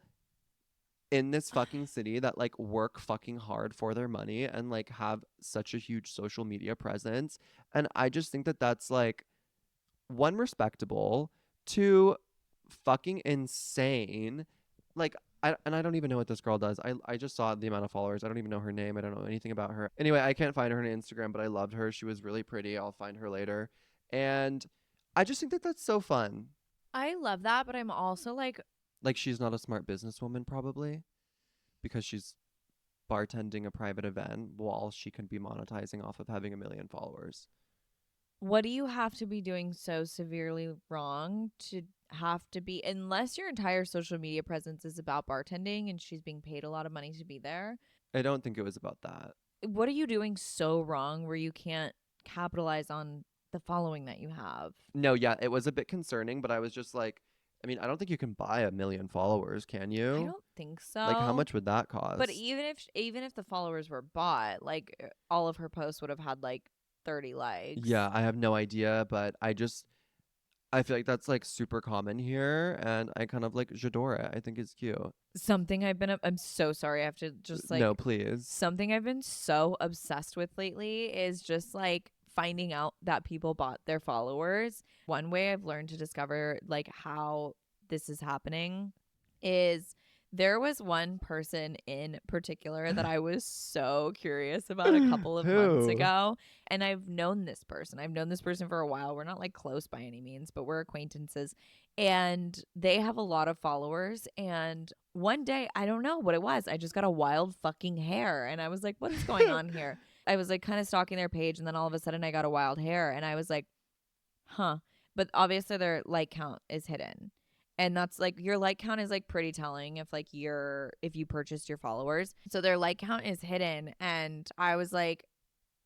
in this fucking city that like work fucking hard for their money and like have such a huge social media presence, and I just think that that's like one, respectable, two, fucking insane. Like I don't even know what this girl does. I just saw the amount of followers. I don't even know her name. I don't know anything about her. Anyway, I can't find her on Instagram, but I loved her. She was really pretty. I'll find her later. And I just think that that's so fun. I love that, but I'm also Like she's not a smart businesswoman probably because she's bartending a private event while she can be monetizing off of having 1 million followers. what do you have to be doing so severely wrong to have to be, unless your entire social media presence is about bartending and she's being paid a lot of money to be there? I don't think it was about that. What are you doing so wrong where you can't capitalize on the following that you have? No, yeah, it was a bit concerning, but I was just like, I mean, I don't think you can buy 1 million followers, can I you? don't think Like, how so. much would that But cost? even if the followers were bought, like all of her posts would have had like 30 likes. Yeah, I have no idea, but I feel like that's like super common here, and I kind of like j'adore it. I think it's cute. Something I'm so sorry. I have to just No, like, please. something I've been so obsessed with lately is just like finding out that people bought their followers. One way I've learned to discover like how this is happening is there was one person in particular that I was so curious about a couple of months Who? ago. And I've known this person. I've known this person for a while. We're not like close by any means, but we're acquaintances. And they have a lot of followers. And one day, I don't know what it was. I just got a wild fucking hair. And I was like, what is going on here? I was like kind of stalking their page. And then all of a sudden, I got a wild hair. And I was like, huh. But obviously, their like count is hidden. And that's like your like count is like pretty telling if like if you purchased your followers. So their like count is hidden. And I was like,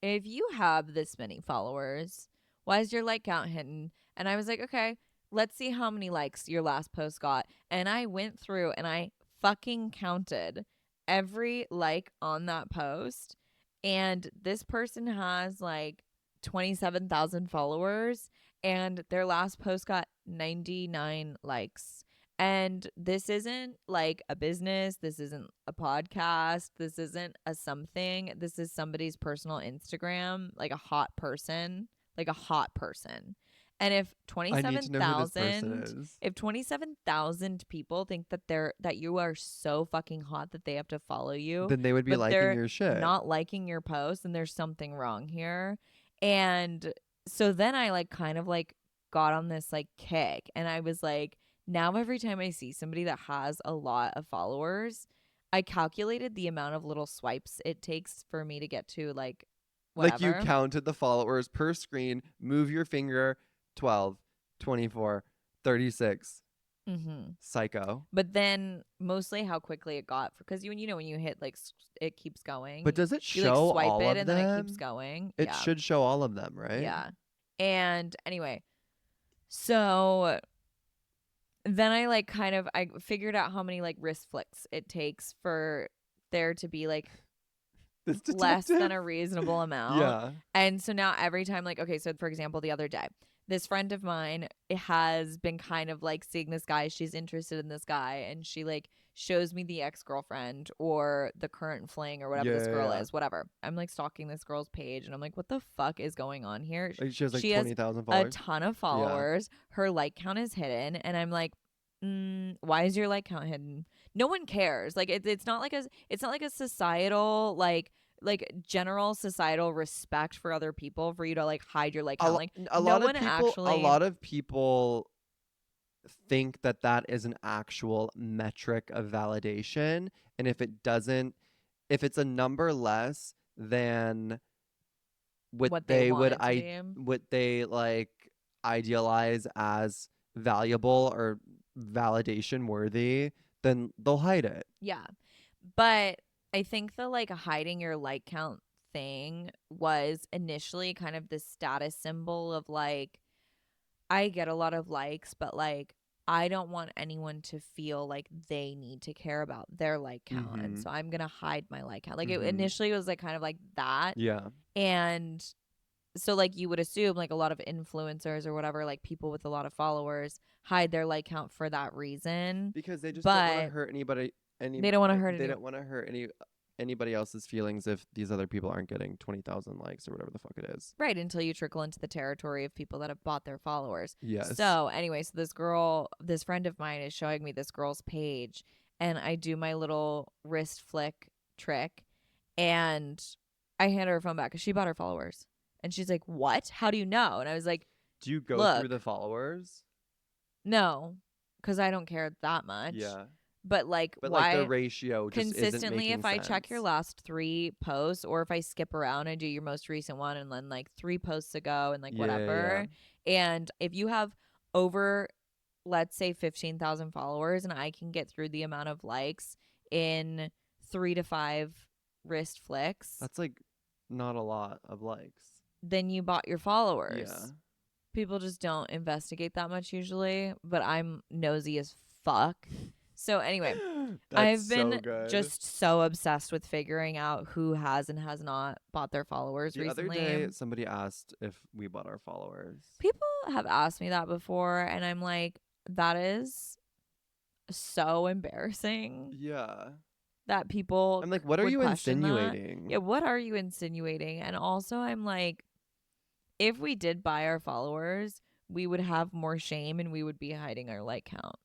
if you have this many followers, why is your like count hidden? And I was like, okay, let's see how many likes your last post got. And I went through and I fucking counted every like on that post. And this person has like 27,000 followers, and their last post got 99 likes. And this isn't like a business. This isn't a podcast. This isn't a something. This is somebody's personal Instagram, like a hot person, like a hot person. And if I need to know who this person 27,000 is. if 27,000 people think that that you are so fucking hot that they have to follow you, Then they would be but liking they're your shit. not liking your post, and there's something wrong here. And so then I like kind of like got on this like kick, and I was like, now every time I see somebody that has a lot of followers, I calculated the amount of little swipes it takes for me to get to like Like you whatever. counted the followers per screen, move your finger, 12, 24, 36. Mm-hmm. Psycho. But then mostly how quickly it got, because you know when you hit like it keeps going. But does it You like show swipe all it of and then it keeps them? going. It Yeah. should show all of them, right? Yeah. And anyway, so then I like kind of I figured out how many like wrist flicks it takes for there to be like This less than detective. a reasonable amount. Yeah. And so now every time, like, okay, so for example, the other day, this friend of mine has been kind of like seeing this guy. She's interested in this guy, and she like shows me the ex-girlfriend or the current fling or whatever this girl Yeah. is, whatever. I'm like stalking this girl's page, and I'm like, what the fuck is going on here? Like she has like She has 20,000 a followers. ton of followers. Her like count is hidden, and I'm like, why is your like count hidden? No one cares. Like it's not like a societal like general societal respect for other people for you to like hide your like count. Like A no lot one of people actually. think that that is an actual metric of validation, and if it's a number less than What they want it to be. what they like idealize as valuable or validation worthy, then they'll hide it. Yeah. But I think the like hiding your like count thing was initially kind of the status symbol of like, I get a lot of likes, but like I don't want anyone to feel like they need to care about their like count. And Mhm. so I'm going to hide my like count. Like it Mhm. initially was like kind of like that. Yeah. And so like you would assume like a lot of influencers or whatever, like people with a lot of followers hide their like count for that reason. Because they just don't want to But hurt anybody. they don't want to hurt They anyone. don't want to hurt anybody else's feelings if these other people aren't getting 20,000 likes or whatever the fuck it is. Right, until you trickle into the territory of people that have bought their followers. Yes. So anyway, so this friend of mine is showing me this girl's page, and I do my little wrist flick trick, and I hand her her phone back because she bought her followers. And she's like, what? How do you know? And I was like, Do you go look, through the followers? no, because I don't care that much. Yeah. But like, But why like the ratio just isn't consistently, making if I check your sense. last 3 posts, or if I skip around and do your most recent one and then like 3 posts ago and like whatever, and if you have over, let's say 15,000 followers, and I can get through the amount of likes in 3 to 5 wrist flicks, That's like not a lot of likes. then you bought your followers. Yeah. People just don't investigate that much usually, but I'm nosy as fuck. So anyway, That's I've so been good. just so obsessed with figuring out who has and has not bought their followers The other recently. day, somebody asked if we bought our followers. People have asked me that before, and I'm like, that is so embarrassing Yeah. that people I'm like, what are would you question that. insinuating? Yeah, what are you insinuating? And also, I'm like, if we did buy our followers, we would have more shame and we would be hiding our like count.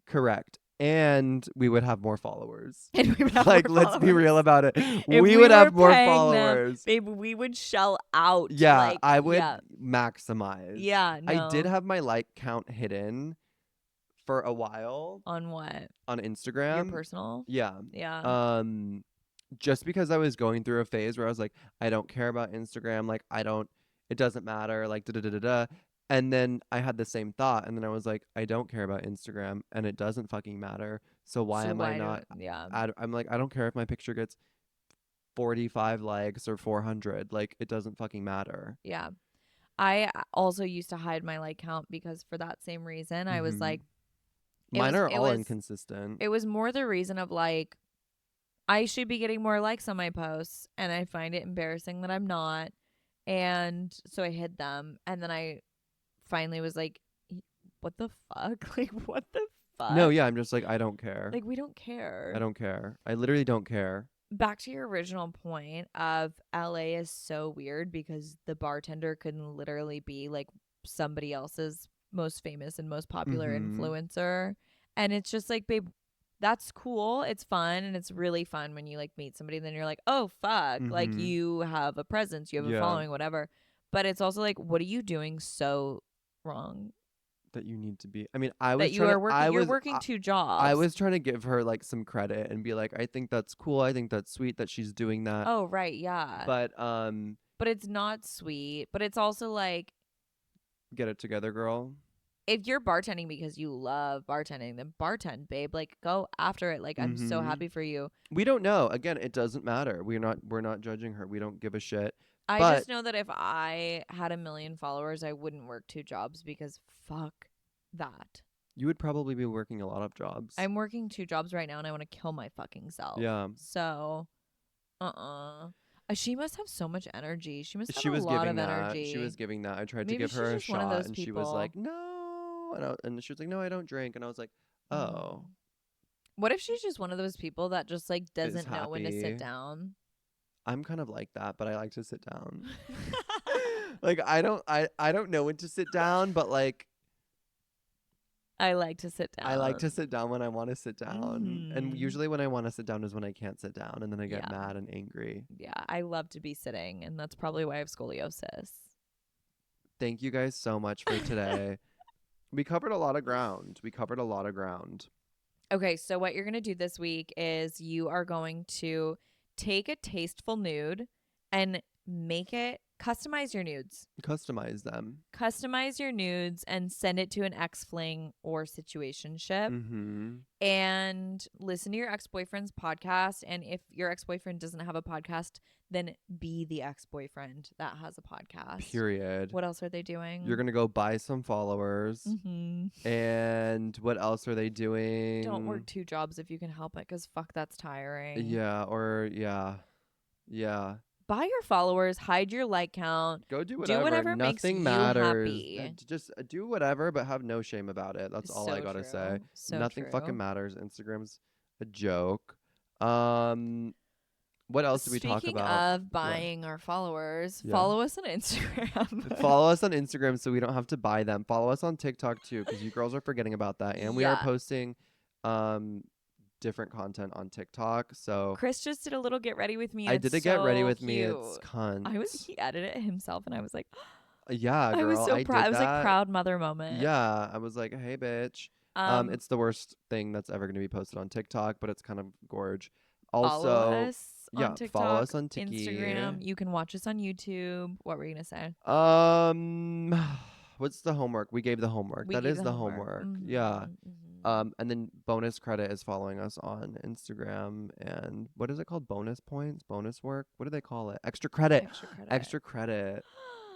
Correct. And we would have more followers. And we would have Like, more let's be real followers. about it. If We would have were more paying them, followers. babe, we would shell out. Yeah, Like, I would yeah. maximize. Yeah, I did no. have my like count hidden for a while On what? on Your Instagram. personal? Yeah. Yeah. Just because I was going through a phase where I was like, I don't care about Instagram. Like, it doesn't matter. Like, da da da da da. And then I had the same thought. And then I was like, I don't care about Instagram and it doesn't fucking matter. So why am I not? Yeah. I'm like, I don't care if my picture gets 45 likes or 400. Like, it doesn't fucking matter. Yeah. I also used to hide my like count because for that same reason, I was like, Mine are it all was- inconsistent. it was more the reason of like, I should be getting more likes on my posts, and I find it embarrassing that I'm not. And so I hid them. And then I finally was like, what the fuck? Like, what the fuck? No, yeah, I'm just like, I don't care. Like, we don't care. I don't care. I literally don't care. Back to your original point of LA is so weird because the bartender can literally be like somebody else's most famous and most popular influencer. And it's just like, babe, that's cool. It's fun. And it's really fun when you like meet somebody and then you're like, oh, fuck. Like, you have a presence, you have a following, whatever. But it's also like, what are you doing so wrong? That you need to be. I mean, I was That you are working. You're working two jobs. I was trying to give her like some credit and be like, I think that's cool. I think that's sweet that she's doing that. Oh, right, yeah. But it's not sweet. But it's also like, get it together, girl. if you're bartending because you love bartending, then bartend, babe. Like, go after it. Like, I'm so happy for you. We don't know. Again, it doesn't matter. We're not judging her. We don't give a shit. I just know that if I had 1 million followers, I wouldn't work 2 jobs because fuck that. You would probably be working a lot of jobs. I'm working 2 jobs right now and I want to kill my fucking self. Yeah. So, she must have so much energy. She must have She a was lot giving of that. energy. She was giving that. I tried Maybe to give she's her a just one of shot those and she was people. like, no. And she was like, no, I don't drink. And I was like, oh. What if she's just one of those people that just like doesn't know when to happy. sit down? I'm kind of like that, but I like to sit down. Like, I don't know when to sit down, but like, I like to sit down. I like to sit down when I want to sit down. And usually when I want to sit down is when I can't sit down. And then I get mad and angry. Yeah, I love to be sitting. And that's probably why I have scoliosis. Thank you guys so much for today. We covered a lot of ground. Okay, so what you're going to do this week is you are going to take a tasteful nude and customize your nudes. Customize them. Customize your nudes and send it to an ex-fling or situationship. And listen to your ex-boyfriend's podcast. And if your ex-boyfriend doesn't have a podcast, then be the ex-boyfriend that has a podcast. Period. What else are they doing? You're going to go buy some followers. And what else are they doing? Don't work 2 jobs if you can help it, because fuck, that's tiring. Yeah. Buy your followers, hide your like count. Go do whatever. Do whatever Nothing makes matters. you happy. Just do whatever, but have no shame about it. That's all I gotta say. So Nothing true. fucking matters. Instagram's a joke. What else do we talk Speaking about? of buying our followers, Yeah. follow us on Instagram. Follow us on Instagram so we don't have to buy them. Follow us on TikTok too, because you girls are forgetting about that. And we are posting different content on TikTok. So Chris just did a little get ready with me. I did a get ready with me. Cute. It's cunt. He edited it himself, and I was like, yeah, girl. I was so proud. Did I was that. like proud mother moment. Yeah, I was like, hey, bitch. It's the worst thing that's ever going to be posted on TikTok, but it's kind of gorge. Also, follow us on TikTok, follow us on Tiki. Instagram. You can watch us on YouTube. What were you gonna say? What's the homework? We gave the homework. That is the homework. Yeah. And then bonus credit is following us on Instagram. And what is it called? Bonus points? Bonus work? What do they call it? Extra credit. Extra credit.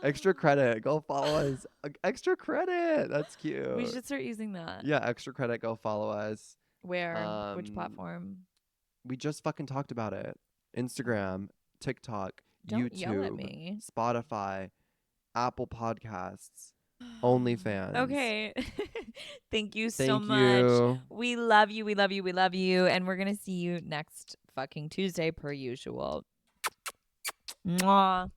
Extra credit. Go follow us. Extra credit. That's cute. We should start using that. Yeah, extra credit. Go follow us. Where? Which Um, platform? we just fucking talked about it. Instagram, TikTok, Don't yell at YouTube, me. Spotify, Apple Podcasts, OnlyFans. Okay. Thank you so Thank much. you. We love you. We love you. We love you. And we're going to see you next fucking Tuesday per usual. Mwah.